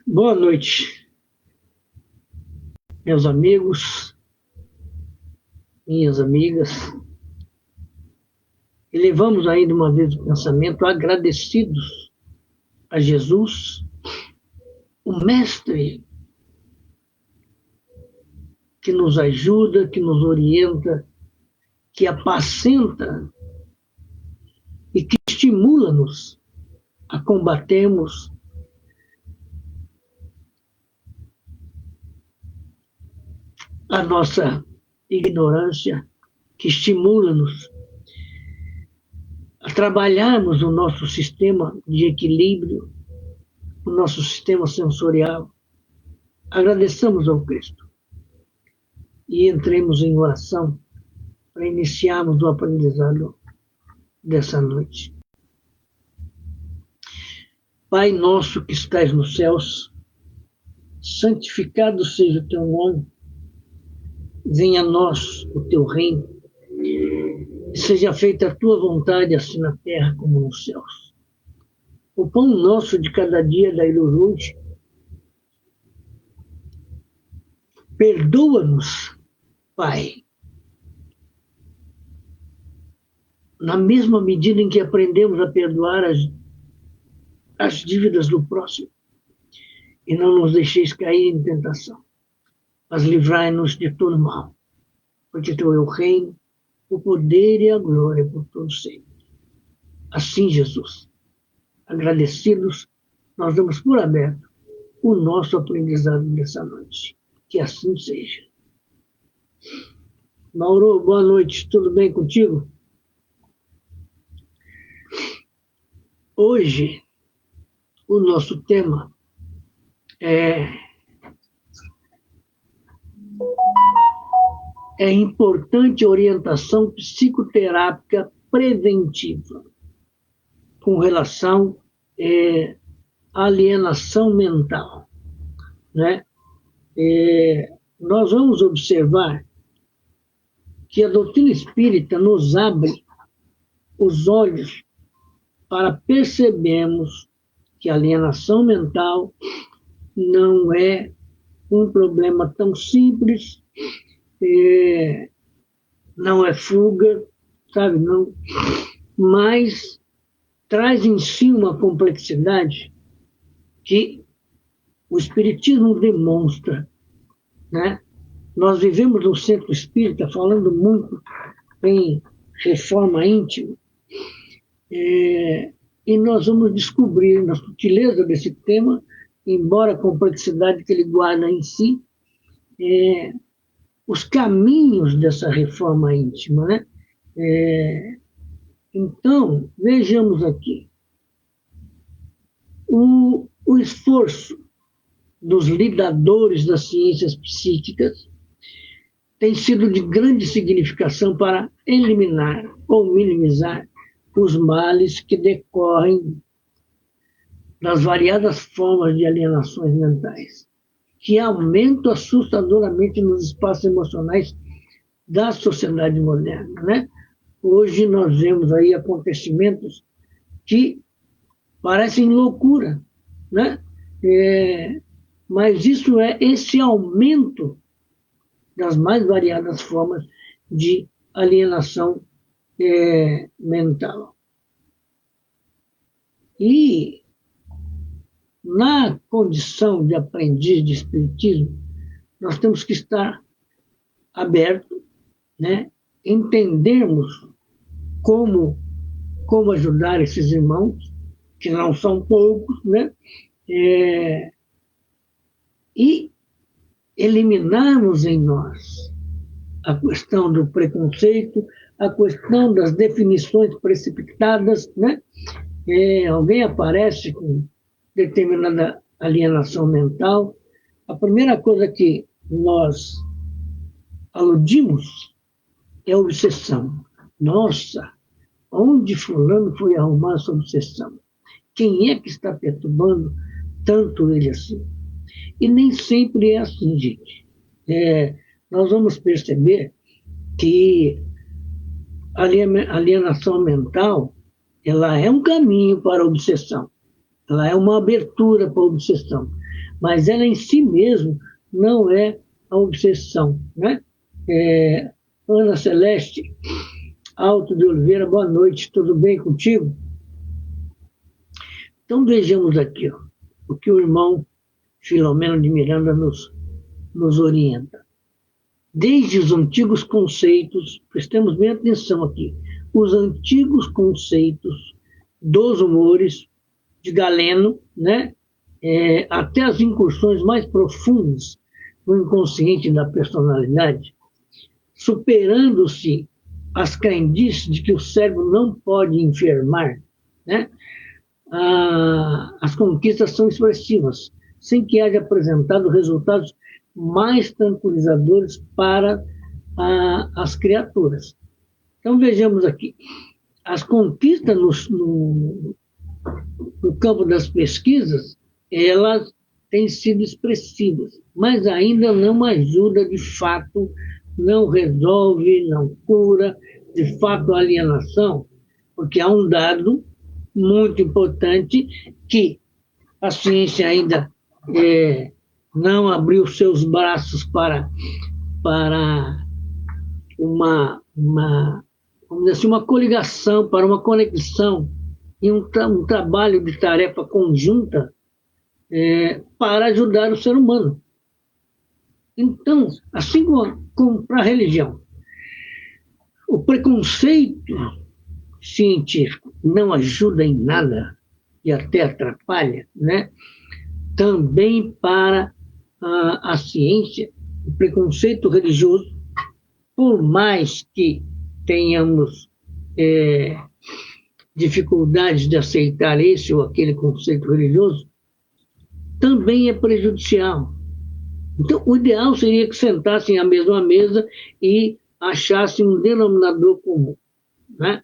Boa noite, meus amigos, minhas amigas. Elevamos ainda uma vez o pensamento agradecidos a Jesus, o Mestre que nos ajuda, que nos orienta, que apacenta e que estimula-nos a combatermos a nossa ignorância, que estimula-nos a trabalharmos o nosso sistema de equilíbrio, o nosso sistema sensorial. Agradeçamos ao Cristo e entremos em oração para iniciarmos o aprendizado dessa noite. Pai nosso que estais nos céus, santificado seja o teu nome, venha a nós o teu reino, e seja feita a tua vontade, assim na terra como nos céus. O pão nosso de cada dia dai-nos hoje. Perdoa-nos, Pai, na mesma medida em que aprendemos a perdoar as dívidas do próximo. E não nos deixeis cair em tentação, mas livrai-nos de todo mal, porque teu é o reino, o poder e a glória por todos sempre. Assim, Jesus, agradecidos, nós damos por aberto o nosso aprendizado dessa noite. Que assim seja. Mauro, boa noite, tudo bem contigo? Hoje, o nosso tema é importante orientação psicoterápica preventiva com relação à alienação mental, né? Nós vamos observar que a doutrina espírita nos abre os olhos para percebermos que a alienação mental não é um problema tão simples, não é fuga, sabe, não, mas traz em si uma complexidade que o Espiritismo demonstra, né? Nós vivemos no centro espírita falando muito em reforma íntima, e nós vamos descobrir na sutileza desse tema, embora a complexidade que ele guarda em si, os caminhos dessa reforma íntima, né? Então, vejamos aqui. O esforço dos lidadores das ciências psíquicas tem sido de grande significação para eliminar ou minimizar os males que decorrem das variadas formas de alienações mentais, que aumentam assustadoramente nos espaços emocionais da sociedade moderna, né? Hoje nós vemos aí acontecimentos que parecem loucura, né? Mas isso é esse aumento das mais variadas formas de alienação mental. E na condição de aprendiz de espiritismo, nós temos que estar abertos, né? Entendermos como ajudar esses irmãos, que não são poucos, né? E eliminarmos em nós a questão do preconceito, a questão das definições precipitadas, né? Alguém aparece com determinada alienação mental, a primeira coisa que nós aludimos é a obsessão. Nossa, onde fulano foi arrumar essa obsessão? Quem é que está perturbando tanto ele assim? E nem sempre é assim, gente. Nós vamos perceber que a alienação mental, ela é um caminho para a obsessão. Ela é uma abertura para a obsessão. mas ela em si mesmo não é a obsessão, né? Ana Celeste Alto de Oliveira, boa noite, tudo bem contigo? Então vejamos aqui, ó, o que o irmão Filomeno de Miranda nos orienta. Desde os antigos conceitos, prestemos bem atenção aqui, os antigos conceitos dos humores de Galeno, né, até as incursões mais profundas no inconsciente da personalidade, superando-se as crendices de que o cérebro não pode enfermar, né, as conquistas são expressivas, sem que haja apresentado resultados mais tranquilizadores para as criaturas. Então vejamos aqui, as conquistas no campo das pesquisas, elas têm sido expressivas, mas ainda não ajuda de fato, não resolve, não cura de fato a alienação, porque há um dado muito importante que a ciência ainda não abriu seus braços para vamos dizer assim, uma coligação, para uma conexão e um trabalho de tarefa conjunta para ajudar o ser humano. Então, assim como para a religião, o preconceito científico não ajuda em nada e até atrapalha, né? Também para a ciência, o preconceito religioso, por mais que tenhamos dificuldades de aceitar esse ou aquele conceito religioso, também é prejudicial. Então, o ideal seria que sentassem à mesma mesa e achassem um denominador comum, né?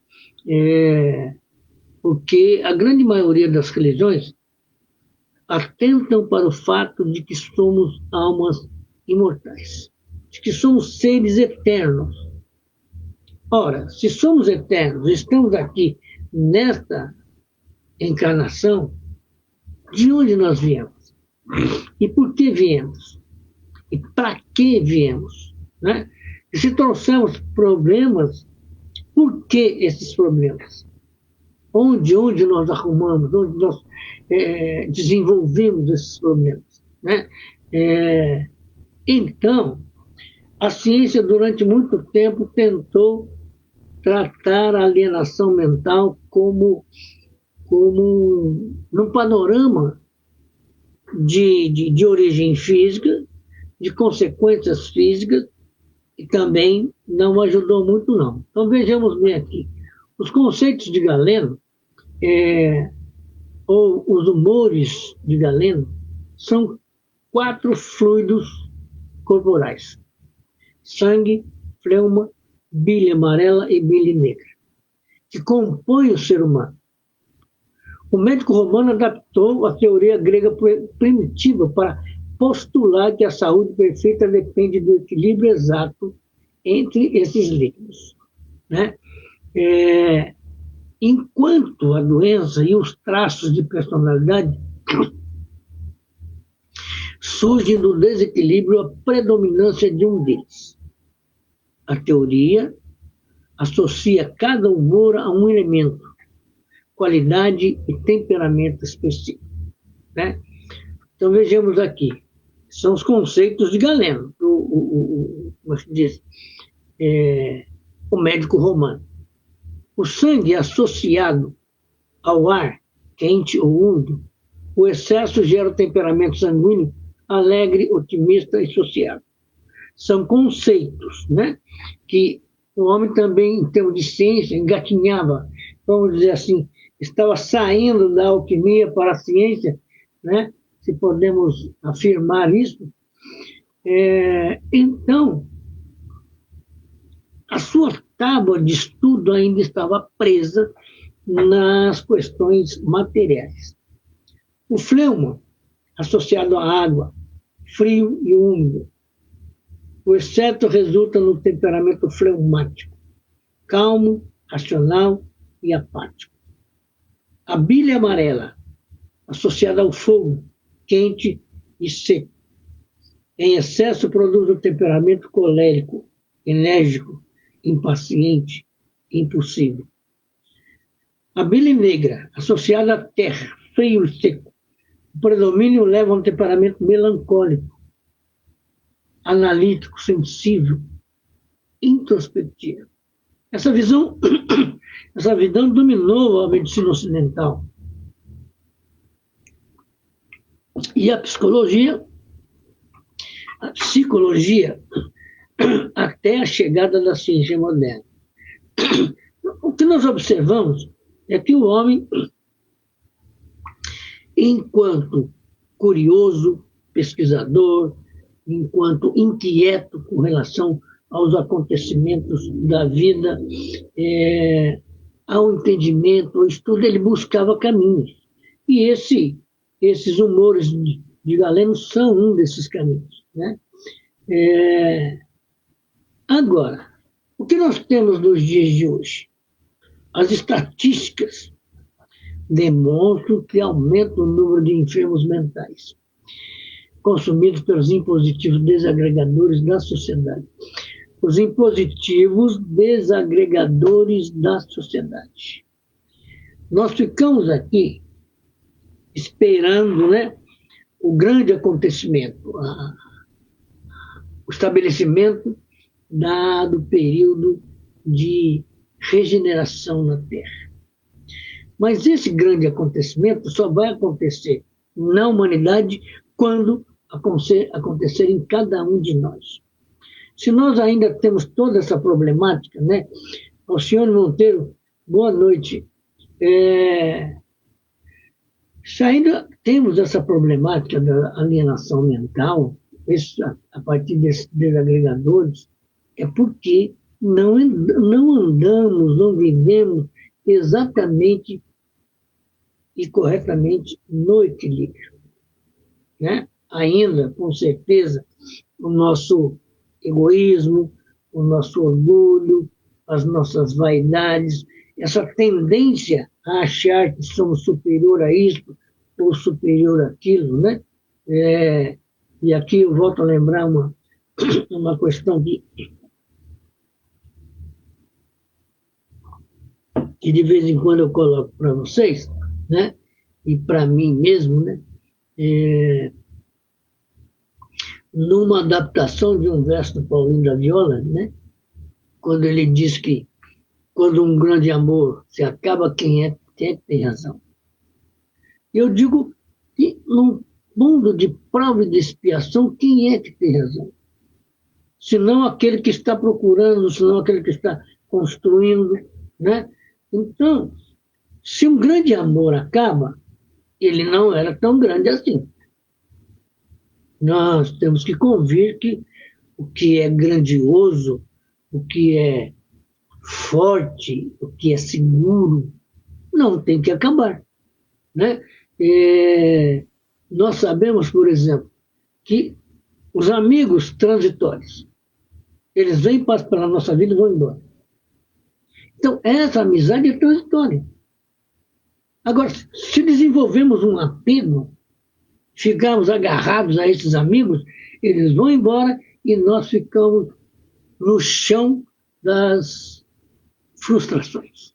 Porque a grande maioria das religiões atentam para o fato de que somos almas imortais, de que somos seres eternos. Ora, se somos eternos, estamos aqui nesta encarnação, de onde nós viemos? E por que viemos? E para que viemos? Né? E se trouxemos problemas, por que esses problemas? Onde nós arrumamos, onde nós desenvolvemos esses problemas? Né? Então, a ciência durante muito tempo tentou tratar a alienação mental como num panorama de origem física, de consequências físicas, e também não ajudou muito, não. Então vejamos bem aqui. Os conceitos de Galeno, ou os humores de Galeno, são 4 fluidos corporais: sangue, fleuma, bile amarela e bile negra, que compõem o ser humano. O médico romano adaptou a teoria grega primitiva para postular que a saúde perfeita depende do equilíbrio exato entre esses líquidos, né? Enquanto a doença e os traços de personalidade surgem do desequilíbrio a predominância de um deles. A teoria associa cada humor a um elemento, qualidade e temperamento específico, né? Então vejamos aqui, são os conceitos de Galeno, como se diz, o médico romano. O sangue associado ao ar quente ou úmido, o excesso gera o temperamento sanguíneo alegre, otimista e sociável. São conceitos, né, que o homem também, em termos de ciência, engatinhava, vamos dizer assim, estava saindo da alquimia para a ciência, né, se podemos afirmar isso. Então, a sua tábua de estudo ainda estava presa nas questões materiais. O fleuma, associado à água, frio e úmido. O excesso resulta no temperamento fleumático, calmo, racional e apático. A bile amarela, associada ao fogo, quente e seco. Em excesso, produz o temperamento colérico, enérgico, impaciente, impulsivo. A bile negra, associada à terra, frio e seco, o predomínio leva a um temperamento melancólico, analítico, sensível, introspectivo. Essa visão dominou a medicina ocidental. E a psicologia, até a chegada da ciência moderna. O que nós observamos é que o homem, enquanto curioso, pesquisador, enquanto inquieto com relação aos acontecimentos da vida, ao entendimento, ao estudo, ele buscava caminhos. E esses humores de Galeno são um desses caminhos, né? Agora, o que nós temos nos dias de hoje? As estatísticas demonstram que aumenta o número de enfermos mentais consumidos pelos impositivos desagregadores da sociedade. Os impositivos desagregadores da sociedade. Nós ficamos aqui esperando, né, o grande acontecimento, o estabelecimento do período de regeneração na Terra. Mas esse grande acontecimento só vai acontecer na humanidade quando acontecer em cada um de nós. Se nós ainda temos toda essa problemática, né? Alcione Monteiro, boa noite. Se ainda temos essa problemática da alienação mental, a partir desses desagregadores, é porque não andamos, não vivemos exatamente e corretamente no equilíbrio, né? Ainda, com certeza, o nosso egoísmo, o nosso orgulho, as nossas vaidades, essa tendência a achar que somos superior a isso ou superior àquilo, né? E aqui eu volto a lembrar uma questão que de vez em quando eu coloco para vocês, né? E para mim mesmo, né? Numa adaptação de um verso do Paulinho da Viola, né? Quando ele diz que quando um grande amor se acaba, quem é que tem razão? Eu digo que num mundo de prova e de expiação, quem é que tem razão? Senão aquele que está procurando, senão aquele que está construindo, né? Então, se um grande amor acaba, ele não era tão grande assim. Nós temos que convir que o que é grandioso, o que é forte, o que é seguro, não tem que acabar, né? Nós sabemos, por exemplo, que os amigos transitórios, eles vêm, passam pela nossa vida e vão embora. Então, essa amizade é transitória. Agora, se desenvolvemos um apego, ficarmos agarrados a esses amigos, eles vão embora e nós ficamos no chão das frustrações.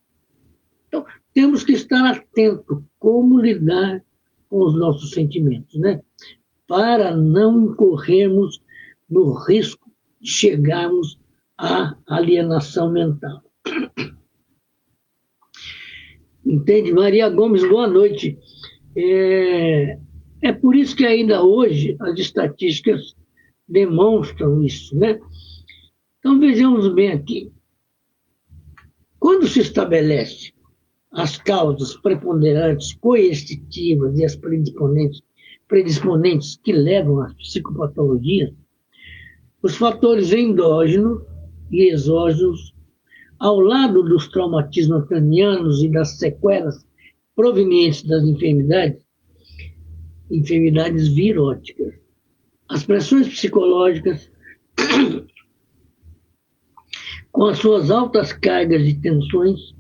Então, temos que estar atentos como lidar com os nossos sentimentos, né? Para não incorrermos no risco de chegarmos à alienação mental. Entende? Maria Gomes, boa noite. É por isso que ainda hoje as estatísticas demonstram isso, né? Então vejamos bem aqui. Quando se estabelece as causas preponderantes, coercitivas e as predisponentes que levam às psicopatologias, os fatores endógenos e exógenos, ao lado dos traumatismos cranianos e das sequelas provenientes das enfermidades viróticas, as pressões psicológicas, com as suas altas cargas de tensões,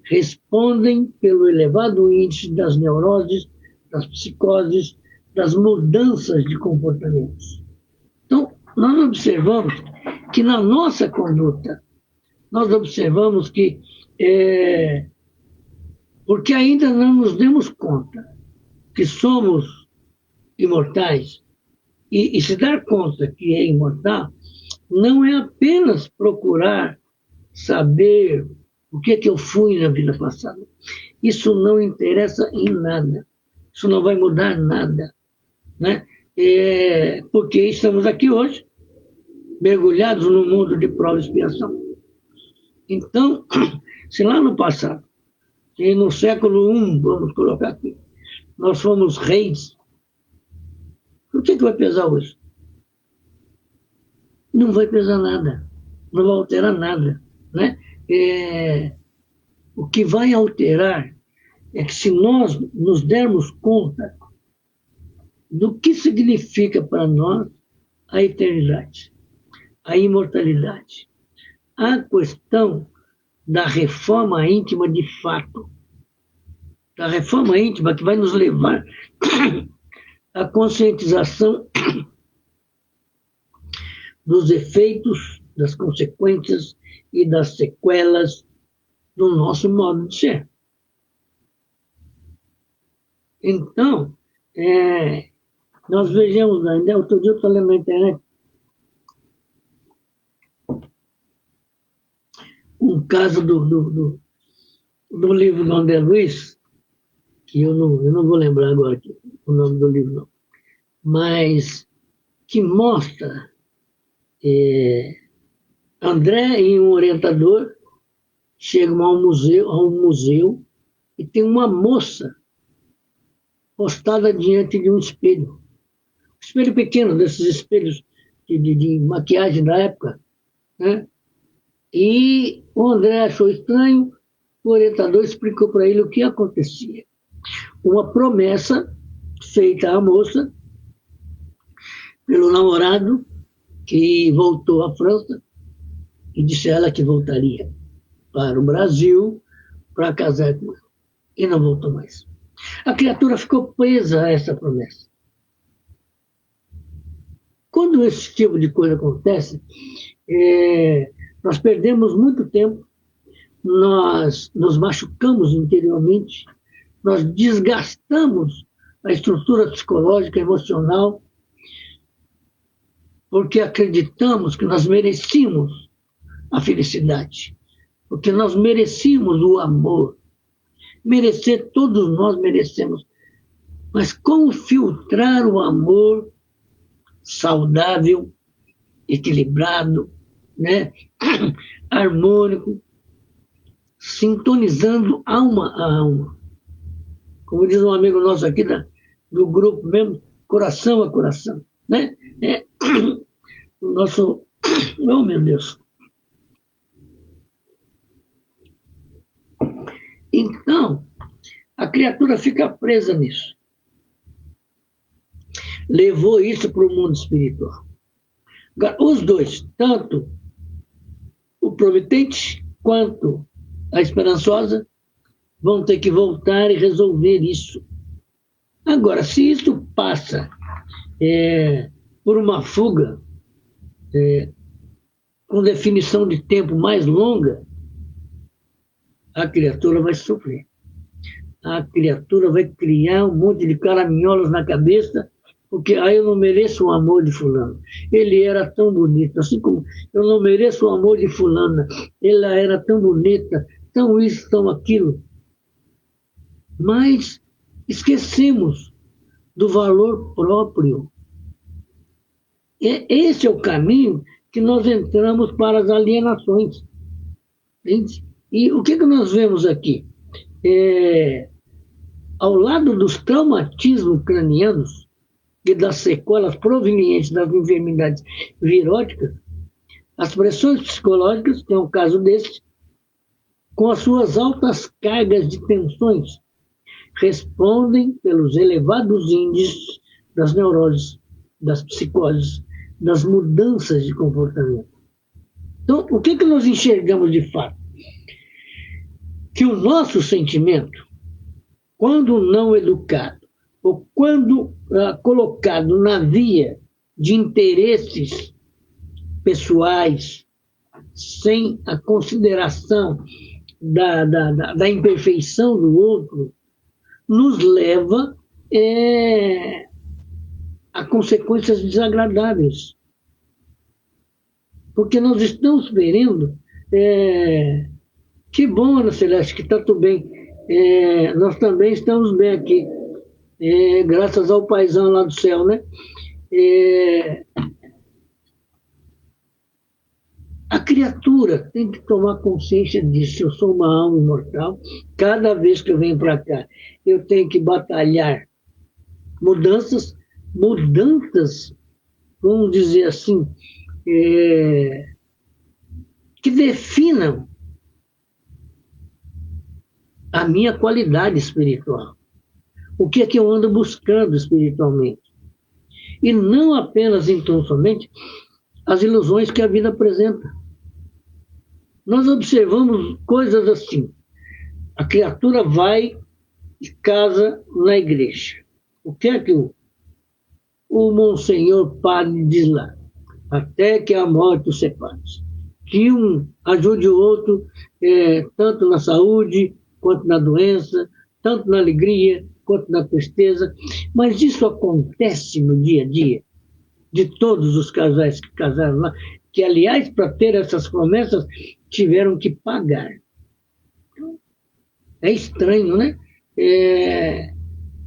respondem pelo elevado índice das neuroses, das psicoses, das mudanças de comportamentos. Então, nós observamos que na nossa conduta, nós observamos que, porque ainda não nos demos conta que somos imortais, e se dar conta que é imortal, não é apenas procurar saber o que eu fui na vida passada. Isso não interessa em nada. Isso não vai mudar nada. Né? Porque estamos aqui hoje, mergulhados no mundo de prova e expiação. Então, se lá no passado, e no século I, vamos colocar aqui, nós fomos reis, o que vai pesar hoje? Não vai pesar nada, não vai alterar nada. Né? O que vai alterar é que se nós nos dermos conta do que significa para nós a eternidade, a imortalidade, a questão da reforma íntima de fato, da reforma íntima que vai nos levar à conscientização dos efeitos, das consequências e das sequelas do nosso modo de ser. Então, nós vejamos ainda, outro dia eu estou lendo na internet, um caso do livro do André Luiz, que eu não vou lembrar agora aqui, o nome do livro, não, mas que mostra André e um orientador chegam a um museu e tem uma moça postada diante de um espelho. Um espelho pequeno, desses espelhos de maquiagem da época. Né? E o André achou estranho, o orientador explicou para ele o que acontecia. Uma promessa feita à moça pelo namorado que voltou à França e disse a ela que voltaria para o Brasil para casar com ela. E não voltou mais. A criatura ficou presa a essa promessa. Quando esse tipo de coisa acontece, nós perdemos muito tempo, nós nos machucamos interiormente, nós desgastamos a estrutura psicológica, emocional, porque acreditamos que nós merecíamos a felicidade, porque nós merecíamos o amor. Merecer, todos nós merecemos. Mas como filtrar o amor saudável, equilibrado, né? Harmônico, sintonizando alma a alma. Como diz um amigo nosso aqui do grupo mesmo, coração a coração. Né? O nosso... Oh, meu Deus. Então, a criatura fica presa nisso. Levou isso para o mundo espiritual. Agora, os dois, tanto o promitente quanto a esperançosa, vão ter que voltar e resolver isso. Agora, se isso passa por uma fuga com definição de tempo mais longa, a criatura vai sofrer. A criatura vai criar um monte de caraminholas na cabeça, porque eu não mereço o amor de fulano. Ele era tão bonito, assim como eu não mereço o amor de fulana. Ela era tão bonita, tão isso, tão aquilo. Mas esquecemos do valor próprio. Esse é o caminho que nós entramos para as alienações. Entende? E o que nós vemos aqui? Ao lado dos traumatismos cranianos e das sequelas provenientes das enfermidades viróticas, as pressões psicológicas, que é um caso desse, com as suas altas cargas de tensões, respondem pelos elevados índices das neuroses, das psicoses, das mudanças de comportamento. Então, o que nós enxergamos de fato? Que o nosso sentimento, quando não educado, ou quando colocado na via de interesses pessoais, sem a consideração da imperfeição do outro, nos leva a consequências desagradáveis. Porque nós estamos vendo, que bom, Ana Celeste, que está tudo bem. Nós também estamos bem aqui, graças ao paizão lá do céu, né? A criatura tem que tomar consciência disso. Eu sou uma alma imortal. Cada vez que eu venho para cá, eu tenho que batalhar mudanças, vamos dizer assim, que definam a minha qualidade espiritual. O que é que eu ando buscando espiritualmente? E não apenas, então, somente as ilusões que a vida apresenta. Nós observamos coisas assim. A criatura vai e casa na igreja. O que é que o Monsenhor Padre diz lá? Até que a morte os separe. Que um ajude o outro, tanto na saúde, quanto na doença, tanto na alegria, quanto na tristeza. Mas isso acontece no dia a dia de todos os casais que casaram lá, que, aliás, para ter essas promessas, tiveram que pagar. É estranho, né?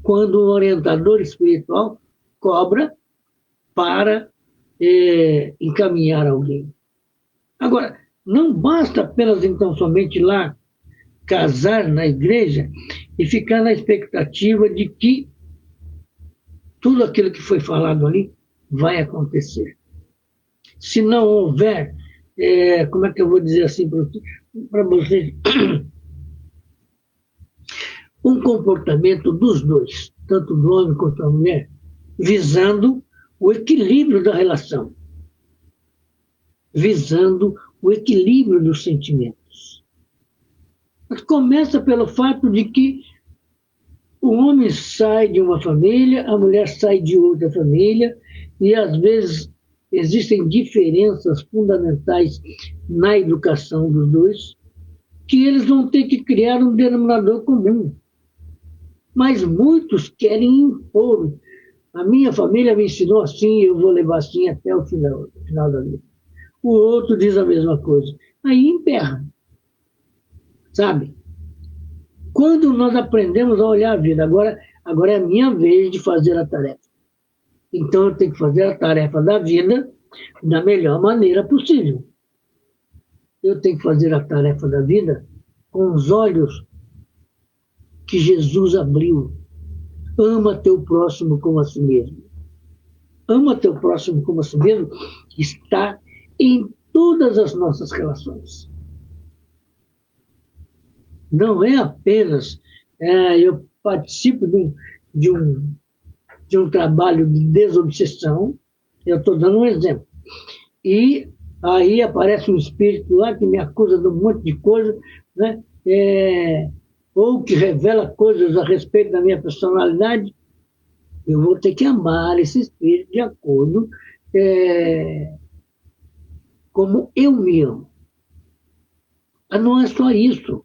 Quando o orientador espiritual cobra para encaminhar alguém. Agora, não basta apenas, então, somente lá casar na igreja e ficar na expectativa de que tudo aquilo que foi falado ali vai acontecer. Se não houver, como é que eu vou dizer assim para vocês, um comportamento dos dois, tanto do homem quanto da mulher, visando o equilíbrio da relação, visando o equilíbrio dos sentimentos. Mas começa pelo fato de que o homem sai de uma família, a mulher sai de outra família, e às vezes existem diferenças fundamentais na educação dos dois, que eles vão ter que criar um denominador comum. Mas muitos querem impor. A minha família me ensinou assim, eu vou levar assim até o final da vida. O outro diz a mesma coisa. Aí emperra. Sabe? Quando nós aprendemos a olhar a vida, agora é a minha vez de fazer a tarefa. Então eu tenho que fazer a tarefa da vida da melhor maneira possível. Eu tenho que fazer a tarefa da vida com os olhos que Jesus abriu. Ama teu próximo como a si mesmo. Ama teu próximo como a si mesmo está em todas as nossas relações. Não é apenas eu participo de um trabalho de desobsessão, eu estou dando um exemplo. E aí aparece um espírito lá que me acusa de um monte de coisa, né? Ou que revela coisas a respeito da minha personalidade. Eu vou ter que amar esse espírito de acordo como eu me amo. Mas não é só isso.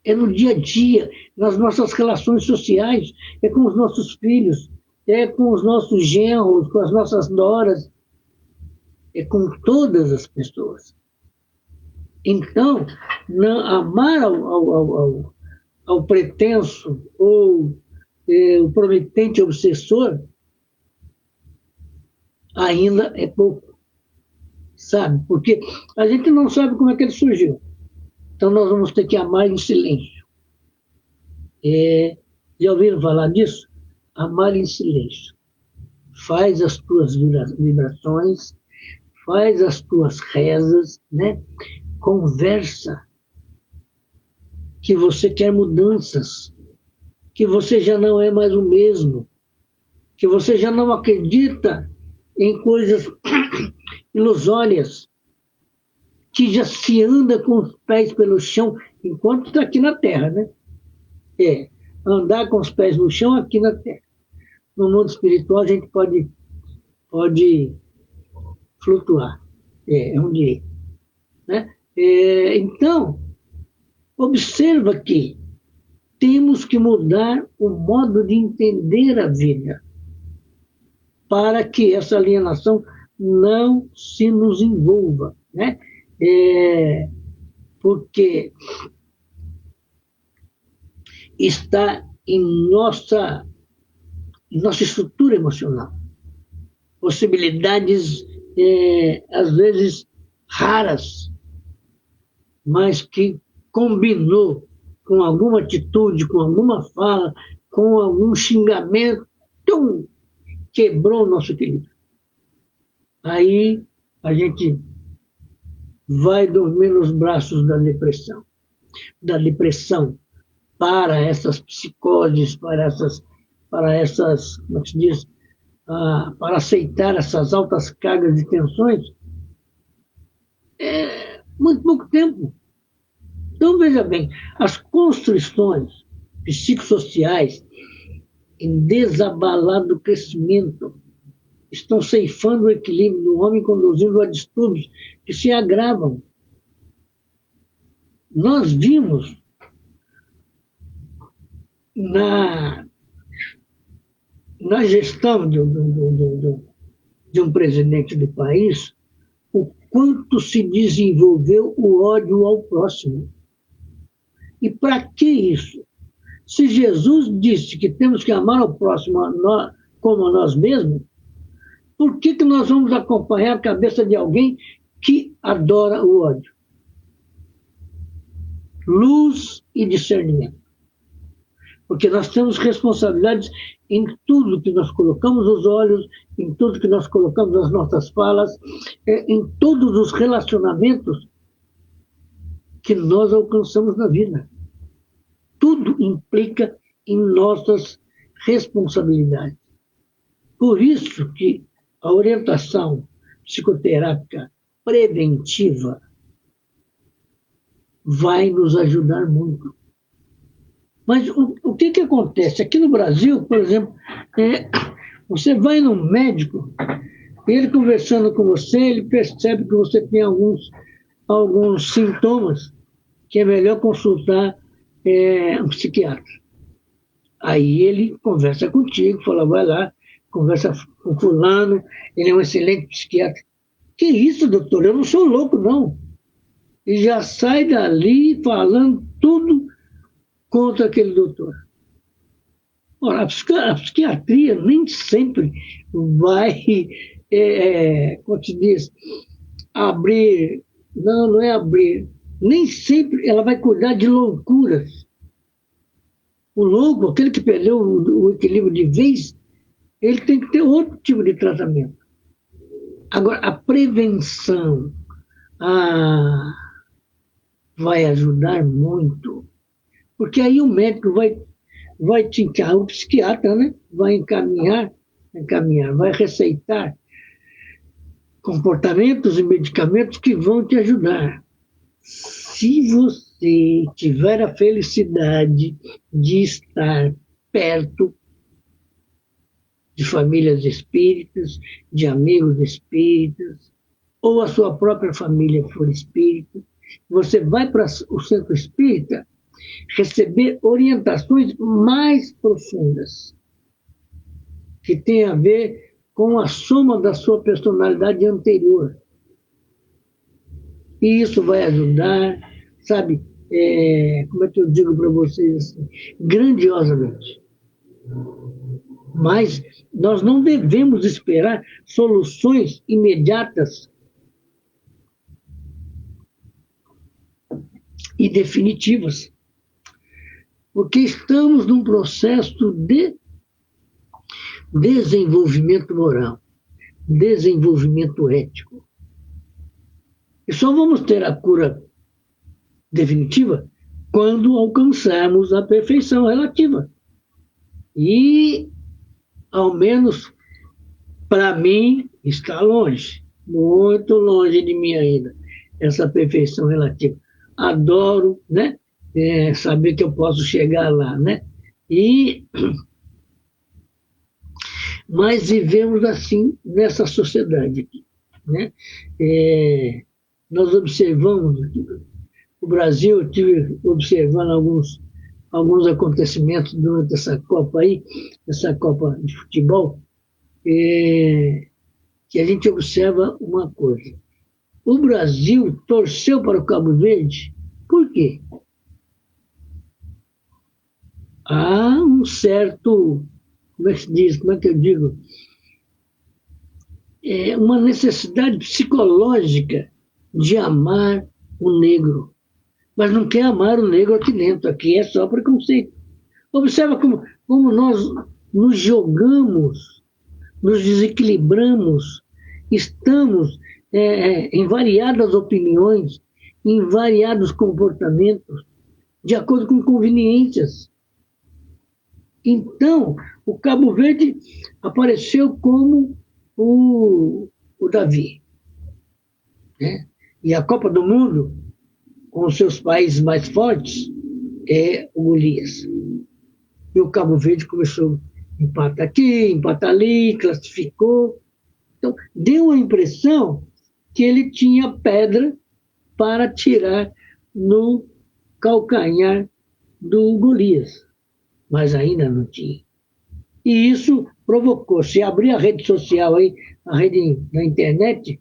É no dia a dia, nas nossas relações sociais, é com os nossos filhos, é com os nossos genros, com as nossas noras, é com todas as pessoas. Então, amar ao pretenso ou o prometente obsessor ainda é pouco, sabe? Porque a gente não sabe como é que ele surgiu. Então nós vamos ter que amar em silêncio. Já ouviram falar disso? Amar em silêncio. Faz as tuas vibrações, faz as tuas rezas, né? Conversa que você quer mudanças, que você já não é mais o mesmo, que você já não acredita em coisas ilusórias, que já se anda com os pés pelo chão enquanto está aqui na Terra, né? andar com os pés no chão aqui na Terra. No mundo espiritual a gente pode flutuar, é um direito. Né? Então, observa que temos que mudar o modo de entender a vida para que essa alienação não se nos envolva, né? Porque está em nossa estrutura emocional. Possibilidades, às vezes, raras, mas que combinou com alguma atitude, com alguma fala, com algum xingamento, quebrou o nosso equilíbrio. Aí a gente vai dormir nos braços da depressão, para essas psicoses, para essas, como é que se diz, para aceitar essas altas cargas de tensões, muito pouco tempo. Então, veja bem, as constrições psicossociais em desabalado crescimento estão ceifando o equilíbrio do homem, conduzindo a distúrbios que se agravam. Nós vimos na gestão de um presidente do país o quanto se desenvolveu o ódio ao próximo. E para que isso? Se Jesus disse que temos que amar o próximo como a nós mesmos, por que nós vamos acompanhar a cabeça de alguém que adora o ódio? Luz e discernimento. Porque nós temos responsabilidades em tudo que nós colocamos os olhos, em tudo que nós colocamos as nossas falas, em todos os relacionamentos que nós alcançamos na vida. Tudo implica em nossas responsabilidades. Por isso que a orientação psicoterápica preventiva vai nos ajudar muito. Mas o que acontece? Aqui no Brasil, por exemplo, você vai num médico, ele conversando com você, ele percebe que você tem alguns sintomas que é melhor consultar um psiquiatra. Aí ele conversa contigo, fala, vai lá, conversa com fulano, ele é um excelente psiquiatra. Que isso, doutor? Eu não sou louco, não. E já sai dali falando tudo contra aquele doutor. Ora, a psiquiatria nem sempre vai, como se diz, abrir, não é abrir, nem sempre ela vai cuidar de loucuras. O louco, aquele que perdeu o equilíbrio de vez, ele tem que ter outro tipo de tratamento. Agora, a prevenção vai ajudar muito, porque aí o médico vai te encaminhar, o psiquiatra, né? Vai encaminhar, vai receitar comportamentos e medicamentos que vão te ajudar. Se você tiver a felicidade de estar perto de famílias espíritas, de amigos espíritas, ou a sua própria família for espírita, você vai para o centro espírita receber orientações mais profundas, que tem a ver com a soma da sua personalidade anterior. E isso vai ajudar, sabe, como é que eu digo para vocês assim, grandiosamente. Mas nós não devemos esperar soluções imediatas e definitivas, porque estamos num processo de desenvolvimento moral, desenvolvimento ético. E só vamos ter a cura definitiva quando alcançarmos a perfeição relativa. E, ao menos, para mim, está longe, muito longe de mim ainda, essa perfeição relativa. Adoro, né? Saber que eu posso chegar lá, né? E, mas vivemos assim nessa sociedade aqui, né? Nós observamos o Brasil, eu tive observando alguns acontecimentos durante essa Copa aí, essa Copa de futebol, que a gente observa uma coisa. O Brasil torceu para o Cabo Verde, por quê? Há um certo, como é que se diz, como é que eu digo? Uma necessidade psicológica de amar o negro. Mas não quer amar o negro aqui dentro, aqui é só preconceito. Observa como nós nos jogamos, nos desequilibramos, estamos em variadas opiniões, em variados comportamentos, de acordo com conveniências. Então, o Cabo Verde apareceu como o Davi. Né? E a Copa do Mundo, com os seus países mais fortes, é o Golias. E o Cabo Verde começou empata aqui, empata ali, classificou. Então, deu a impressão que ele tinha pedra para tirar no calcanhar do Golias, mas ainda não tinha. E isso provocou, se abrir a rede social aí, a rede da internet,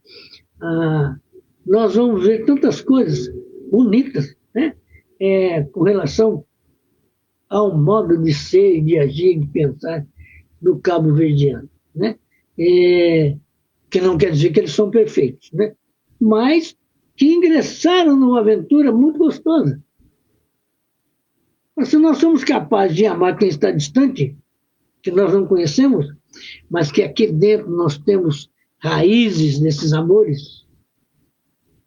nós vamos ver tantas coisas bonitas, né? Com relação ao modo de ser, de agir, de pensar do cabo-verdiano, né? Que não quer dizer que eles são perfeitos, né? Mas que ingressaram numa aventura muito gostosa. Mas se nós somos capazes de amar quem está distante, que nós não conhecemos, mas que aqui dentro nós temos raízes desses amores,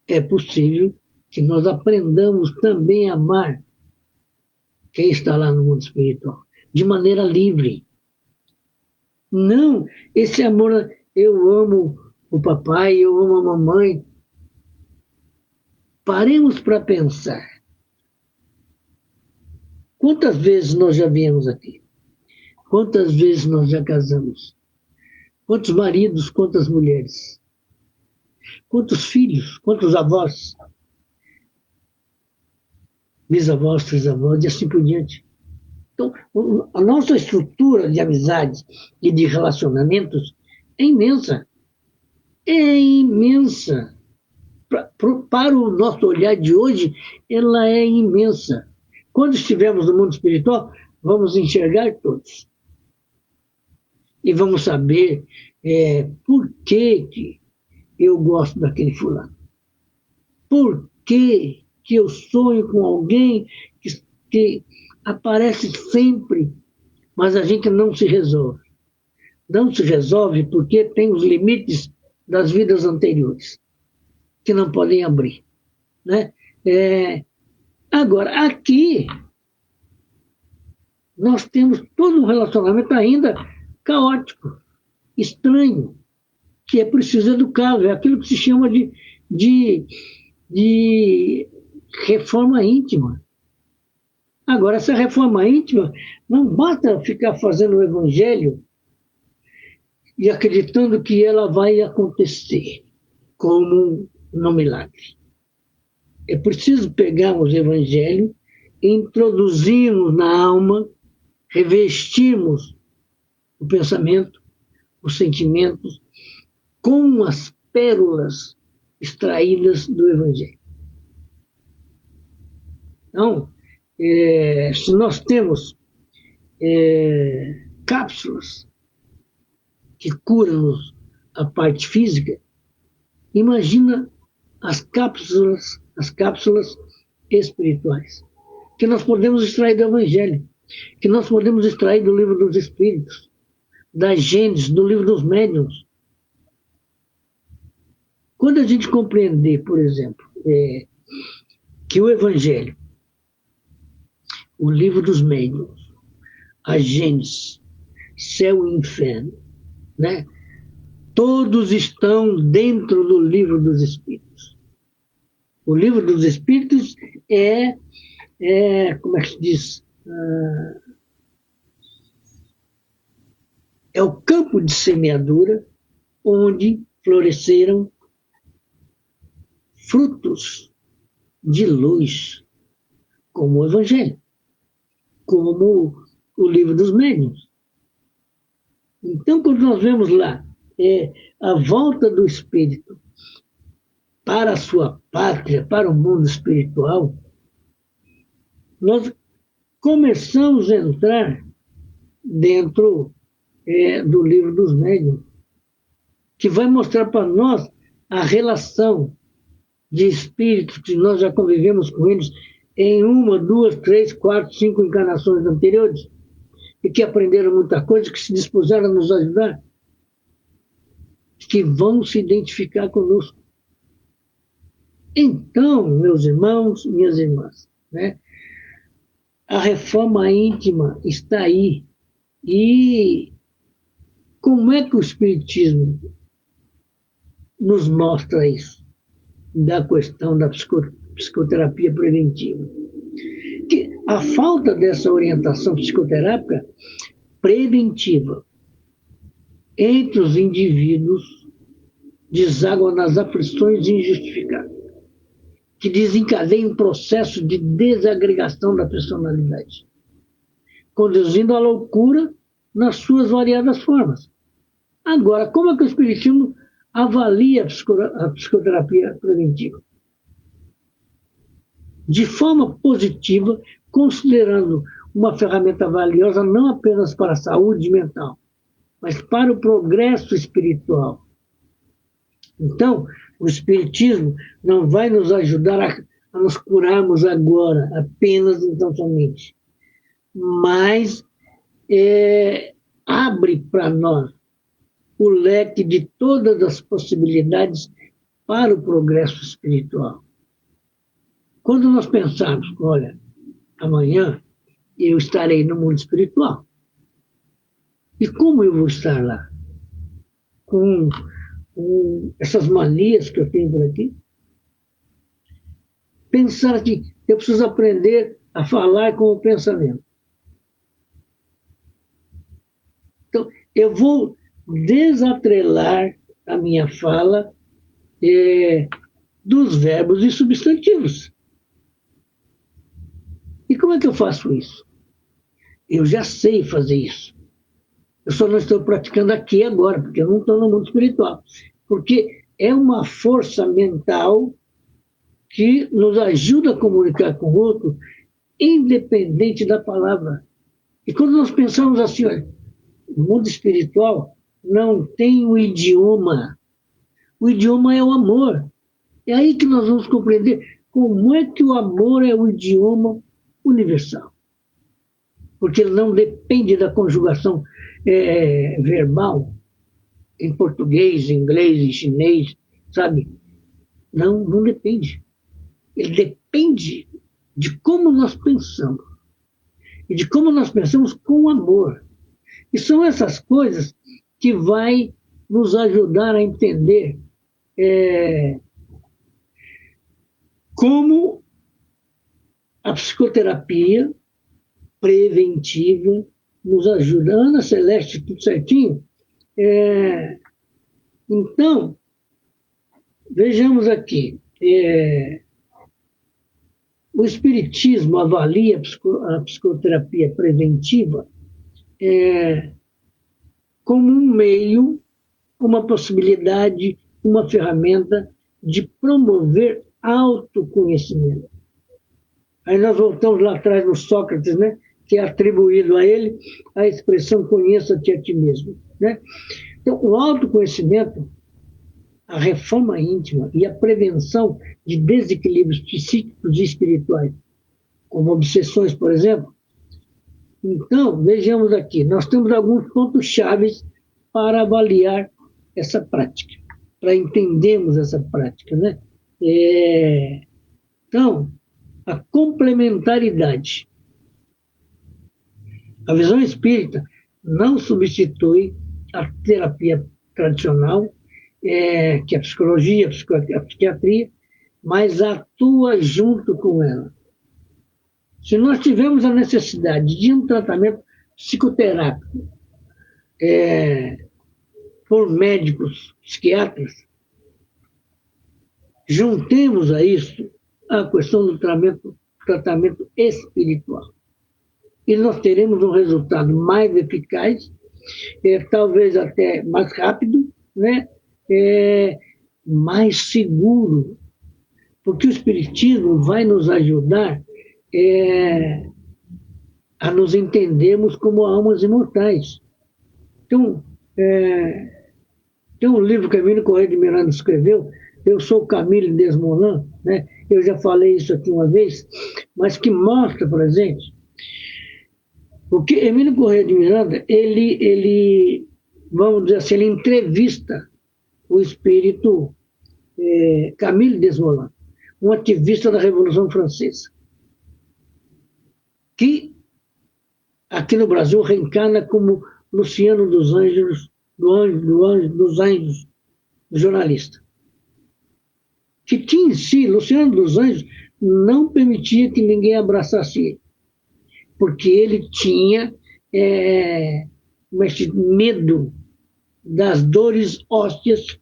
é possível que nós aprendamos também a amar quem está lá no mundo espiritual, de maneira livre. Não esse amor, eu amo o papai, eu amo a mamãe. Paremos para pensar. Quantas vezes nós já viemos aqui? Quantas vezes nós já casamos? Quantos maridos, quantas mulheres? Quantos filhos, quantos avós? Bisavós, trisavós e assim por diante. Então, a nossa estrutura de amizade e de relacionamentos é imensa. É imensa. Para o nosso olhar de hoje, ela é imensa. Quando estivermos no mundo espiritual, vamos enxergar todos. E vamos saber por que eu gosto daquele fulano. Por que eu sonho com alguém que aparece sempre, mas a gente não se resolve. Não se resolve porque tem os limites das vidas anteriores, que não podem abrir. Né? Agora, aqui, nós temos todo um relacionamento ainda caótico, estranho, que é preciso educar, é aquilo que se chama de reforma íntima. Agora, essa reforma íntima não basta ficar fazendo o evangelho e acreditando que ela vai acontecer como um milagre. É preciso pegarmos o evangelho, introduzirmos na alma, revestirmos o pensamento, os sentimentos, com as pérolas extraídas do evangelho. Então, se nós temos cápsulas que curam-nos a parte física, imagina as cápsulas espirituais, que nós podemos extrair do Evangelho, que nós podemos extrair do livro dos Espíritos, das Gênesis, do livro dos Médiuns. Quando a gente compreender, por exemplo, que o Evangelho, o livro dos Médiuns, a Gênesis, céu e inferno, né? Todos estão dentro do livro dos Espíritos. O livro dos Espíritos como é que se diz? é o campo de semeadura onde floresceram frutos de luz, como o Evangelho, como o Livro dos Médiuns. Então, quando nós vemos lá a volta do espírito para a sua pátria, para o mundo espiritual, nós começamos a entrar dentro do Livro dos Médiuns, que vai mostrar para nós a relação de espíritos que nós já convivemos com eles em 1, 2, 3, 4, 5 encarnações anteriores, e que aprenderam muita coisa, que se dispuseram a nos ajudar, que vão se identificar conosco. Então, meus irmãos, minhas irmãs, né, a reforma íntima está aí. E como é que o Espiritismo nos mostra isso? Da questão da psicoterapia preventiva. Que a falta dessa orientação psicoterápica preventiva entre os indivíduos deságua nas aflições injustificadas, que desencadeiam um processo de desagregação da personalidade, conduzindo à loucura nas suas variadas formas. Agora, como é que o Espiritismo avalia a psicoterapia preventiva? De forma positiva, considerando uma ferramenta valiosa não apenas para a saúde mental, mas para o progresso espiritual. Então, o Espiritismo não vai nos ajudar a nos curarmos agora, apenas então somente, mas abre para nós o leque de todas as possibilidades para o progresso espiritual. Quando nós pensarmos, olha, amanhã eu estarei no mundo espiritual, e como eu vou estar lá? Com essas manias que eu tenho por aqui? Pensar que eu preciso aprender a falar com o pensamento. Então, eu vou desatrelar a minha fala dos verbos e substantivos. E como é que eu faço isso? Eu já sei fazer isso. Eu só não estou praticando aqui agora, porque eu não estou no mundo espiritual. Porque é uma força mental que nos ajuda a comunicar com o outro, independente da palavra. E quando nós pensamos assim, olha, o mundo espiritual não tem o idioma. O idioma é o amor. É aí que nós vamos compreender como é que o amor é o idioma universal. Porque ele não depende da conjugação verbal em português, em inglês, em chinês, sabe? Não, não depende. Ele depende de como nós pensamos. E de como nós pensamos com amor. E são essas coisas que vai nos ajudar a entender como a psicoterapia preventiva nos ajuda. Ana Celeste, tudo certinho? Então, vejamos aqui. O Espiritismo avalia a psicoterapia preventiva como um meio, uma possibilidade, uma ferramenta de promover autoconhecimento. Aí nós voltamos lá atrás no Sócrates, né, que é atribuído a ele a expressão conheça-te a ti mesmo. Né? Então, o autoconhecimento, a reforma íntima e a prevenção de desequilíbrios psíquicos e espirituais, como obsessões, por exemplo. Então, vejamos aqui, nós temos alguns pontos chaves para avaliar essa prática, para entendermos essa prática. Né? Então, a complementaridade. A visão espírita não substitui a terapia tradicional, que é a psicologia, a psiquiatria, mas atua junto com ela. Se nós tivermos a necessidade de um tratamento psicoterápico por médicos psiquiatras, juntemos a isso a questão do tratamento espiritual. E nós teremos um resultado mais eficaz, talvez até mais rápido, né? Mais seguro, porque o Espiritismo vai nos ajudar a nos entendermos como almas imortais. Então, tem um livro que Emílio Corrêa de Miranda escreveu, Eu Sou Camille Desmoulins, né? Eu já falei isso aqui uma vez, mas que mostra para a gente, porque Emílio Corrêa de Miranda, ele, vamos dizer assim, ele entrevista o espírito Camille Desmoulins, um ativista da Revolução Francesa, que aqui no Brasil reencarna como Luciano dos Anjos, dos Anjos, jornalista. Que tinha em si, Luciano dos Anjos, não permitia que ninguém abraçasse ele, porque ele tinha medo das dores ósseas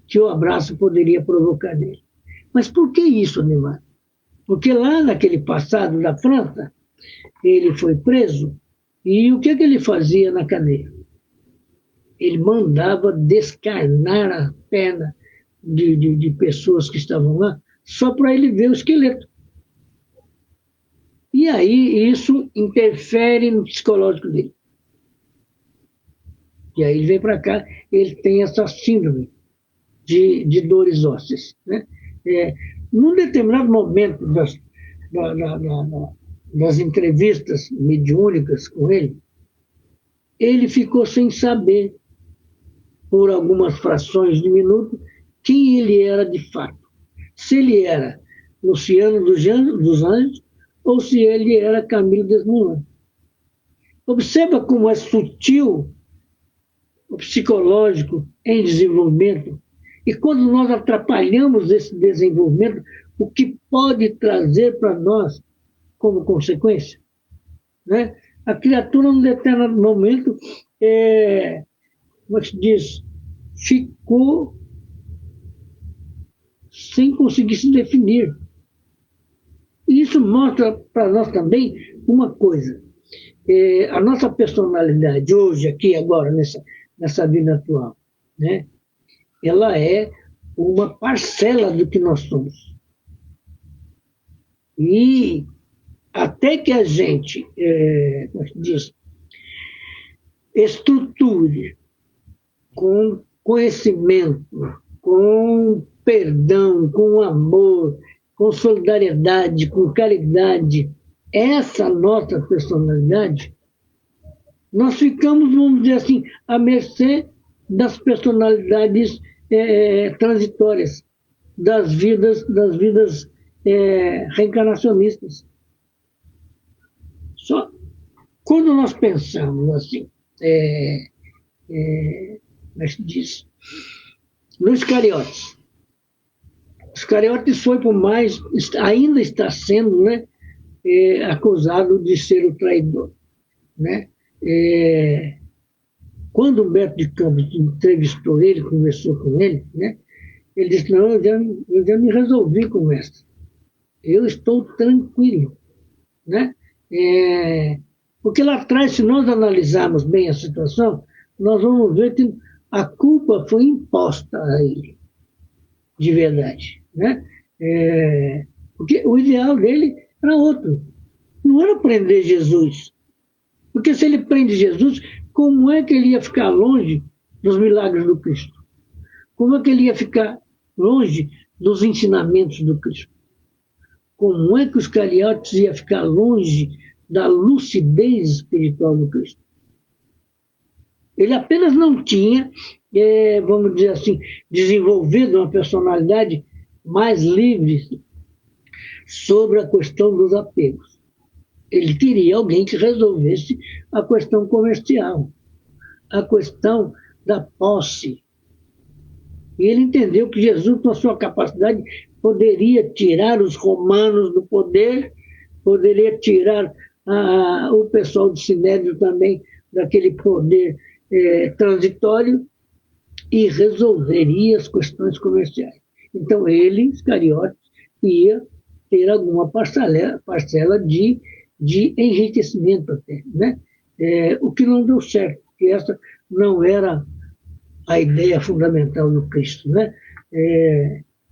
que o abraço poderia provocar nele. Mas por que isso, Neymar? Porque lá naquele passado da França, ele foi preso, e o que ele fazia na cadeia? Ele mandava descarnar a perna de pessoas que estavam lá, só para ele ver o esqueleto. E aí isso interfere no psicológico dele. E aí ele vem para cá, ele tem essa síndrome de dores ósseas, né? Num determinado momento das entrevistas mediúnicas com ele ficou sem saber, por algumas frações de minuto, quem ele era de fato. Se ele era Luciano dos Anjos ou se ele era Camille Desmoulins. Observa como é sutil o psicológico em desenvolvimento, e quando nós atrapalhamos esse desenvolvimento, o que pode trazer para nós como consequência, né? A criatura, num determinado momento, como é que se diz, ficou sem conseguir se definir. E isso mostra para nós também uma coisa. A nossa personalidade hoje, aqui, agora, nessa vida atual, né? Ela é uma parcela do que nós somos. E até que a gente, como é que diz, estruture com conhecimento, com perdão, com amor, com solidariedade, com caridade, essa nossa personalidade, nós ficamos, vamos dizer assim, à mercê das personalidades transitórias, das vidas reencarnacionistas. Só quando nós pensamos assim, como é que diz? Nos Iscariotes. Os Iscariotes foi por mais, ainda está sendo, né, acusado de ser o traidor, né? Quando Humberto de Campos entrevistou ele, conversou com ele, né, ele disse, não, eu já me resolvi com o mestre. Eu estou tranquilo, né? Porque lá atrás, se nós analisarmos bem a situação, nós vamos ver que a culpa foi imposta a ele, de verdade, né? Porque o ideal dele era outro. Não era prender Jesus. Porque se ele prende Jesus, como é que ele ia ficar longe dos milagres do Cristo? Como é que ele ia ficar longe dos ensinamentos do Cristo? Como é que os Iscariotes iam ficar longe da lucidez espiritual do Cristo? Ele apenas não tinha, vamos dizer assim, desenvolvido uma personalidade mais livre sobre a questão dos apegos. Ele queria alguém que resolvesse a questão comercial, a questão da posse. E ele entendeu que Jesus, com a sua capacidade, poderia tirar os romanos do poder, poderia tirar o pessoal do Sinédrio também daquele poder transitório e resolveria as questões comerciais. Então, ele, Iscariotes, ia ter alguma parcela de enriquecimento até, né? O que não deu certo, porque essa não era a ideia fundamental do Cristo, né?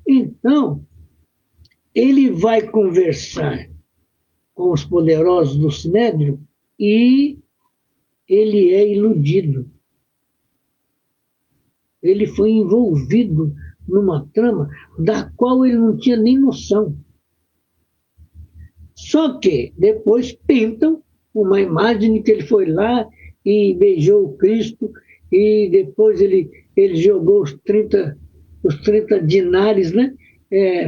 Então, ele vai conversar com os poderosos do Sinédrio e ele é iludido. Ele foi envolvido numa trama da qual ele não tinha nem noção. Só que depois pintam uma imagem que ele foi lá e beijou o Cristo, e depois ele jogou os 30 dinares, né,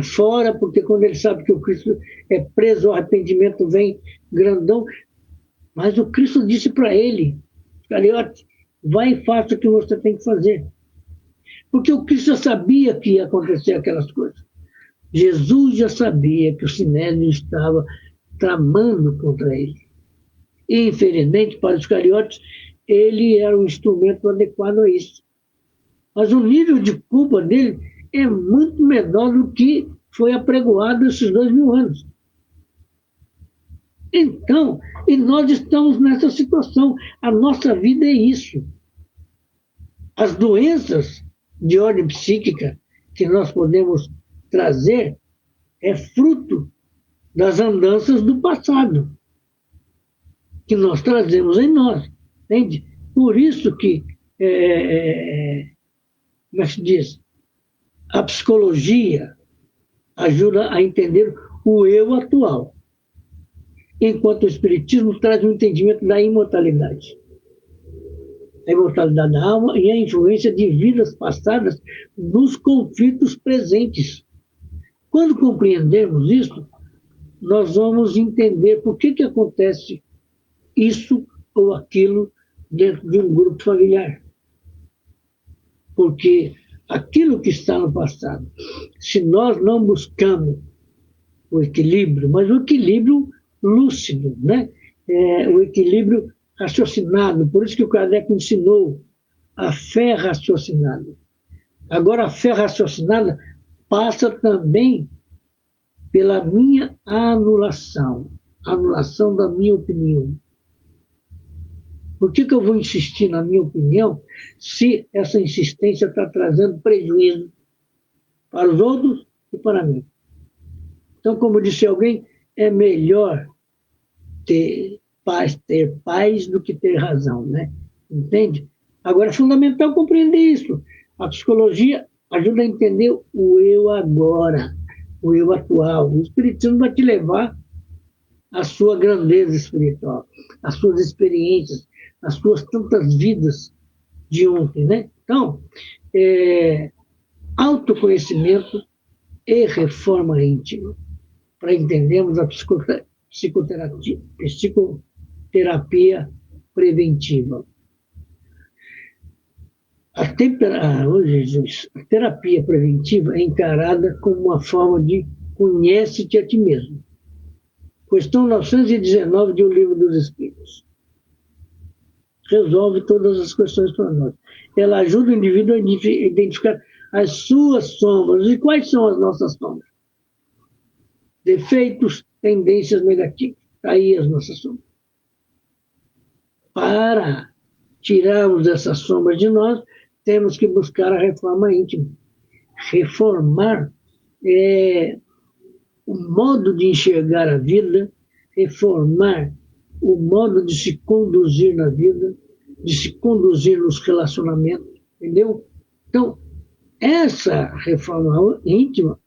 fora, porque quando ele sabe que o Cristo é preso, o arrependimento vem grandão. Mas o Cristo disse para ele, Iscariote, vai e faça o que você tem que fazer. Porque o Cristo já sabia que ia acontecer aquelas coisas. Jesus já sabia que o Sinédrio estava tramando contra ele. E, infelizmente, para os Iscariotes, ele era um instrumento adequado a isso. Mas o nível de culpa dele é muito menor do que foi apregoado esses 2000 anos. Então, e nós estamos nessa situação. A nossa vida é isso. As doenças de ordem psíquica que nós podemos trazer é fruto das andanças do passado, que nós trazemos em nós. Entende? Por isso que, como é que se diz? A psicologia ajuda a entender o eu atual, enquanto o espiritismo traz um entendimento da imortalidade. A imortalidade da alma e a influência de vidas passadas nos conflitos presentes. Quando compreendermos isso, nós vamos entender por que acontece isso ou aquilo dentro de um grupo familiar. Porque aquilo que está no passado, se nós não buscamos o equilíbrio, mas o equilíbrio lúcido, né? O equilíbrio raciocinado, por isso que o Kardec ensinou a fé raciocinada. Agora, a fé raciocinada passa também pela minha anulação da minha opinião. Por que eu vou insistir na minha opinião se essa insistência está trazendo prejuízo para os outros e para mim? Então, como disse alguém, é melhor ter paz do que ter razão, né? Entende? Agora, é fundamental compreender isso. A psicologia ajuda a entender o eu agora, o eu atual. O espiritismo vai te levar à sua grandeza espiritual, às suas experiências, às suas tantas vidas de ontem, né? Então, autoconhecimento e reforma íntima, para entendermos a psicoterapia preventiva. A terapia preventiva é encarada como uma forma de conhece-te a ti mesmo. Questão 919 de O Livro dos Espíritos. Resolve todas as questões para nós. Ela ajuda o indivíduo a identificar as suas sombras. E quais são as nossas sombras? Defeitos, tendências negativas. Aí as nossas sombras. Para tirarmos essas sombras de nós, temos que buscar a reforma íntima. Reformar o modo de enxergar a vida, reformar o modo de se conduzir na vida, de se conduzir nos relacionamentos, entendeu? Então, essa reforma íntima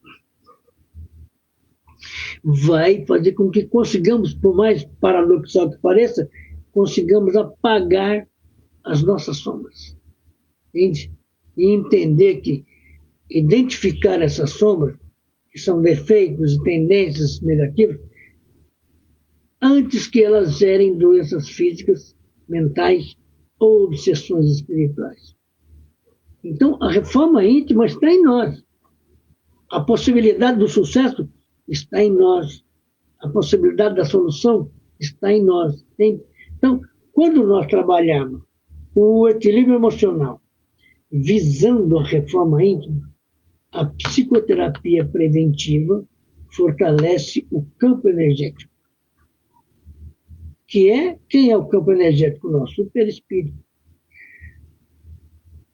vai fazer com que consigamos, por mais paradoxal que pareça, consigamos apagar as nossas sombras. Entende? E entender que identificar essas sombras, que são defeitos e tendências negativas, antes que elas gerem doenças físicas, mentais ou obsessões espirituais. Então, a reforma íntima está em nós. A possibilidade do sucesso está em nós. A possibilidade da solução está em nós. Então, quando nós trabalhamos O equilíbrio emocional, visando a reforma íntima, a psicoterapia preventiva fortalece o campo energético. Quem é o campo energético nosso? O perispírito.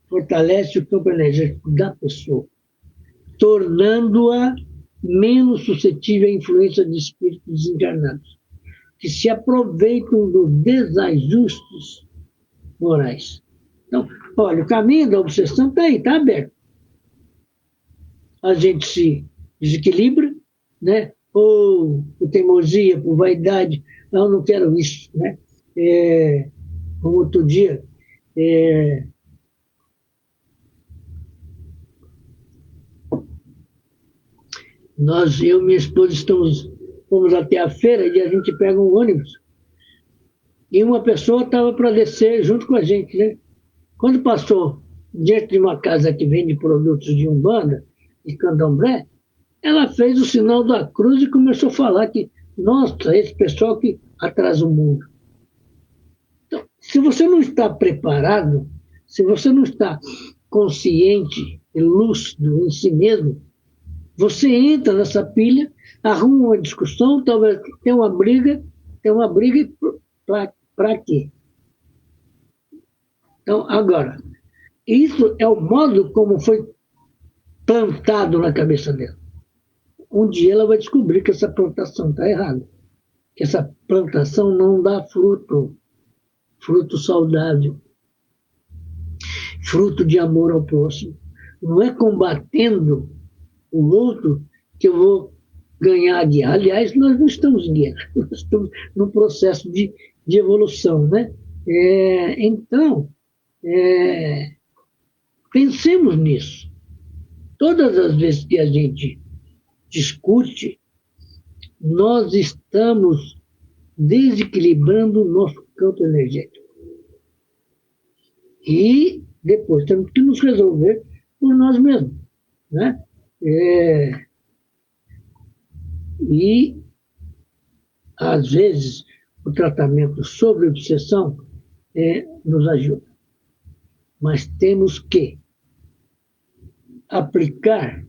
Fortalece o campo energético da pessoa, tornando-a menos suscetível à influência de espíritos desencarnados, que se aproveitam dos desajustes morais. Então, olha, o caminho da obsessão está aí, está aberto. A gente se desequilibra, né? Ou por teimosia, por vaidade, não, não quero isso, né? Como outro dia, eu e minha esposa fomos até a feira e a gente pega um ônibus e uma pessoa estava para descer junto com a gente, né? Quando passou diante de uma casa que vende produtos de Umbanda e Candomblé, ela fez o sinal da cruz e começou a falar que, nossa, esse pessoal que atrasa o mundo. Então, se você não está preparado, se você não está consciente e lúcido em si mesmo, você entra nessa pilha, arruma uma discussão, talvez tenha uma briga para quê? Então, agora, isso é o modo como foi plantado na cabeça dela. Um dia ela vai descobrir que essa plantação está errada, que essa plantação não dá fruto saudável, fruto de amor ao próximo. Não é combatendo o outro que eu vou ganhar a guerra. Aliás, nós não estamos em guerra, nós estamos num processo de evolução, né? Então, pensemos nisso. Todas as vezes que a gente discute, nós estamos desequilibrando o nosso campo energético. E depois temos que nos resolver por nós mesmos, né? E, às vezes, o tratamento sobre obsessão nos ajuda. Mas temos que aplicar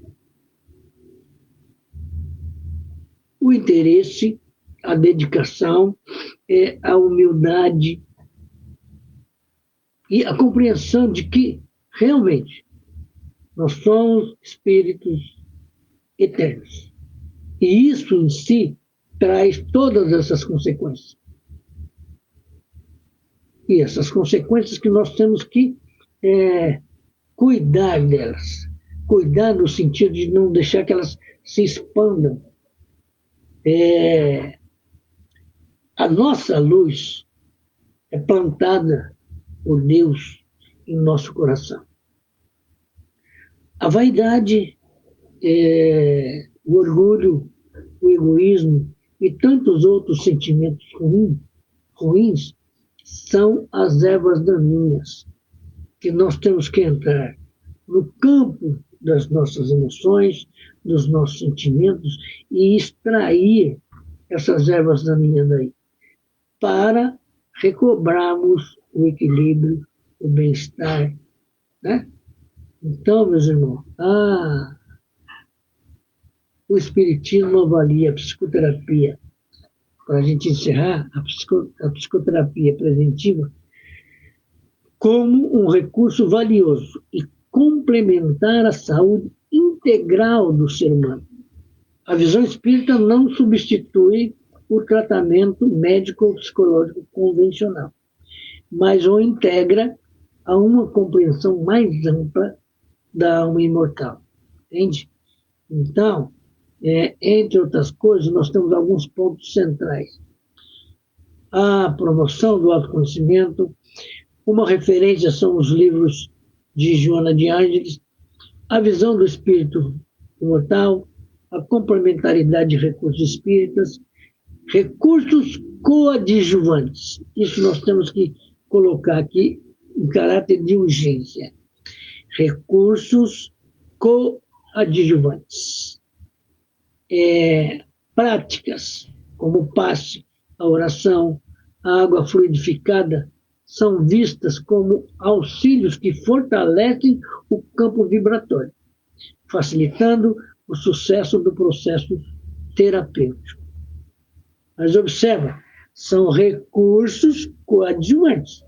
o interesse, a dedicação, a humildade e a compreensão de que, realmente, nós somos espíritos eternos. E isso em si traz todas essas consequências. E essas consequências que nós temos que cuidar delas. Cuidar no sentido de não deixar que elas se expandam. A nossa luz é plantada por Deus em nosso coração. A vaidade, o orgulho, o egoísmo e tantos outros sentimentos ruins são as ervas daninhas que nós temos que entrar no campo das nossas emoções, dos nossos sentimentos e extrair essas ervas daninhas daí, para recobrarmos o equilíbrio, o bem-estar, né? Então, meus irmãos, o Espiritismo avalia a psicoterapia, para a gente encerrar, a psicoterapia preventiva, como um recurso valioso e complementar à saúde integral do ser humano. A visão espírita não substitui o tratamento médico ou psicológico convencional, mas o integra a uma compreensão mais ampla da alma imortal. Entende? Então, entre outras coisas, nós temos alguns pontos centrais. A promoção do autoconhecimento, uma referência são os livros de Joana de Ângeles, a visão do espírito imortal, a complementaridade de recursos espíritas, recursos coadjuvantes. Isso nós temos que colocar aqui em caráter de urgência. Recursos coadjuvantes. Práticas, como o passe, a oração, a água fluidificada, são vistas como auxílios que fortalecem o campo vibratório, facilitando o sucesso do processo terapêutico. Mas observa, são recursos coadjuvantes.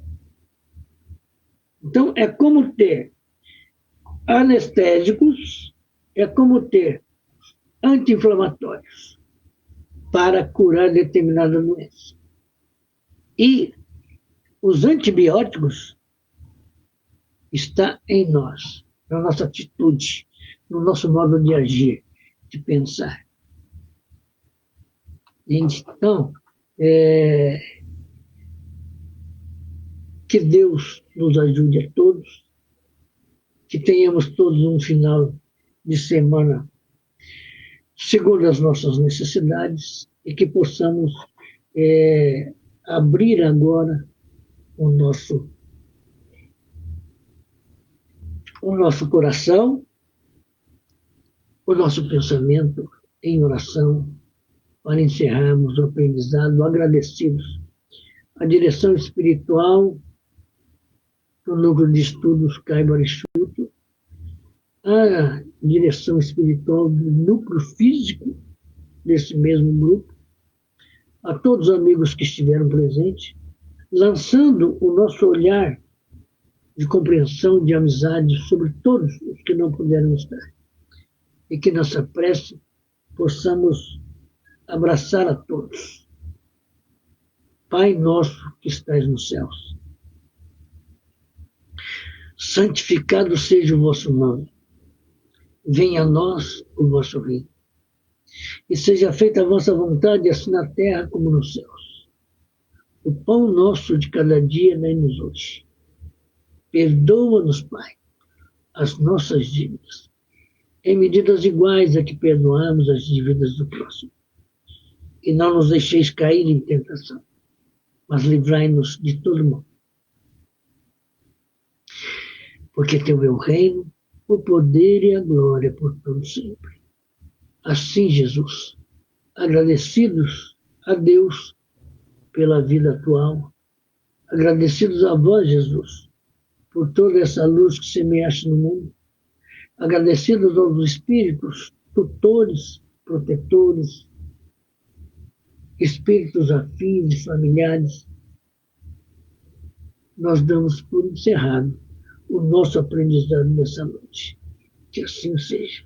Então, é como ter anestésicos, é como ter anti-inflamatórios para curar determinada doença. E os antibióticos estão em nós, na nossa atitude, no nosso modo de agir, de pensar. Então, que Deus nos ajude a todos, que tenhamos todos um final de semana segundo as nossas necessidades e que possamos abrir agora o nosso coração, o nosso pensamento em oração, para encerrarmos o aprendizado agradecidos à direção espiritual do Núcleo de Estudos Caiba-Rixuto, à direção espiritual do núcleo físico desse mesmo grupo, a todos os amigos que estiveram presentes, lançando o nosso olhar de compreensão, de amizade sobre todos os que não puderam estar. E que nessa prece possamos abraçar a todos. Pai nosso que estais nos céus, santificado seja o vosso nome. Venha a nós o vosso reino. E seja feita a vossa vontade, assim na terra como nos céus. O pão nosso de cada dia dai-nos hoje. Perdoa-nos, Pai, as nossas dívidas, em medidas iguais a que perdoamos as dívidas do próximo. E não nos deixeis cair em tentação, mas livrai-nos de todo mal. Porque teu é o reino, o poder e a glória por todo sempre. Assim, Jesus, agradecidos a Deus pela vida atual, agradecidos a vós, Jesus, por toda essa luz que semeaste no mundo, agradecidos aos Espíritos, tutores, protetores, Espíritos afins e familiares, nós damos por encerrado o nosso aprendizado nessa noite. Que assim seja.